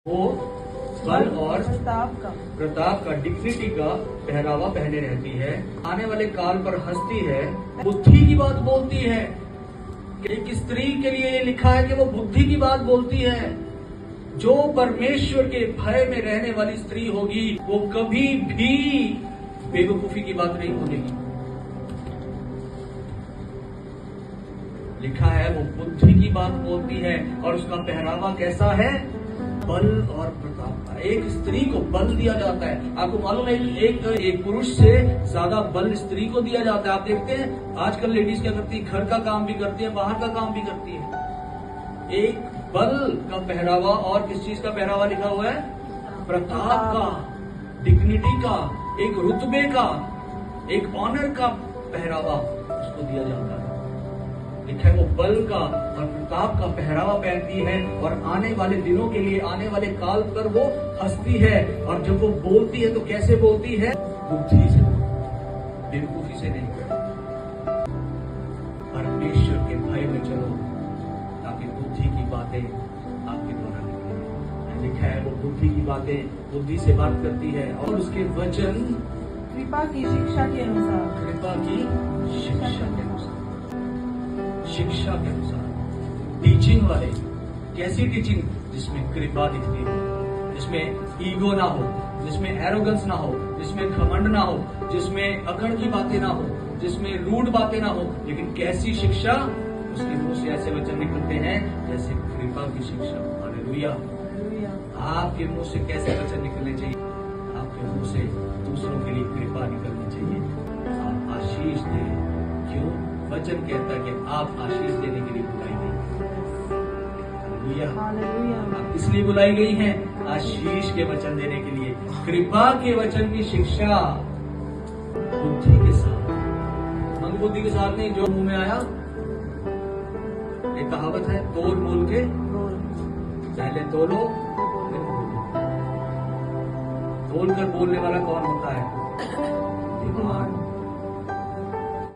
वो बल और प्रताप का डिग्निटी का पहरावा पहने रहती है, आने वाले काल पर हंसती है, बुद्धि की बात बोलती है। एक स्त्री के लिए ये लिखा है कि वो बुद्धि की बात बोलती है। जो परमेश्वर के भय में रहने वाली स्त्री होगी वो कभी भी बेवकूफी की बात नहीं बोलेगी। लिखा है वो बुद्धि की बात बोलती है और उसका पहरावा कैसा है? बल और प्रताप का। एक स्त्री को बल दिया जाता है। आपको मालूम है कि एक पुरुष से ज्यादा बल स्त्री को दिया जाता है। आप देखते हैं आजकल लेडीज क्या करती है, घर का काम भी करती है, बाहर का काम भी करती है। एक बल का पहरावा और किस चीज का पहरावा लिखा हुआ है? प्रताप का, डिग्निटी का, एक रुतबे का, एक ऑनर का पहरावा उसको दिया जाता है। लिखा है वो बल का और प्रताप का पहरावा पहनती है और आने वाले दिनों के लिए, आने वाले काल पर वो हंसती है। और जब वो बोलती है तो कैसे बोलती है? बुद्धि से, बेवकूफी से नहीं। परमेश्वर के भय में चलो ताकि बुद्धि की बातें आपके द्वारा निकले। लिखा है वो बुद्धि की बातें बुद्धि से बात करती है और उसके वचन कृपा की शिक्षा के अनुसार, कृपा की शिक्षा के अनुसार, शिक्षा के अनुसार टीचिंग वाले। कैसी टीचिंग? जिसमें कृपा दिखती हो, जिसमें ईगो ना हो, जिसमें एरोगेंस ना हो, जिसमें घमंड ना हो, जिसमें अकड़ की बातें ना हो, जिसमें रूड बातें ना हो। लेकिन कैसी शिक्षा? उसके मुंह से ऐसे वचन निकलते हैं जैसे कृपा की शिक्षा। हालेलुया। आपके मुंह से कैसे वचन निकलने चाहिए? आपके मुंह से दूसरों के लिए कृपा निकलनी चाहिए। आप आशीष दें। क्यों? वचन कहता है कि आप आशीष देने के लिए बुलाई गई। आप इसलिए बुलाई गई हैं आशीष के वचन देने के लिए, कृपा के वचन की शिक्षा बुद्धि के साथ, मंदबुद्धि के साथ नहीं। जो मुंह में आया, एक कहावत है, तोल मोल के पहले तोलो फिर बोलो। तोल कर बोलने वाला कौन होता है? दिमाग।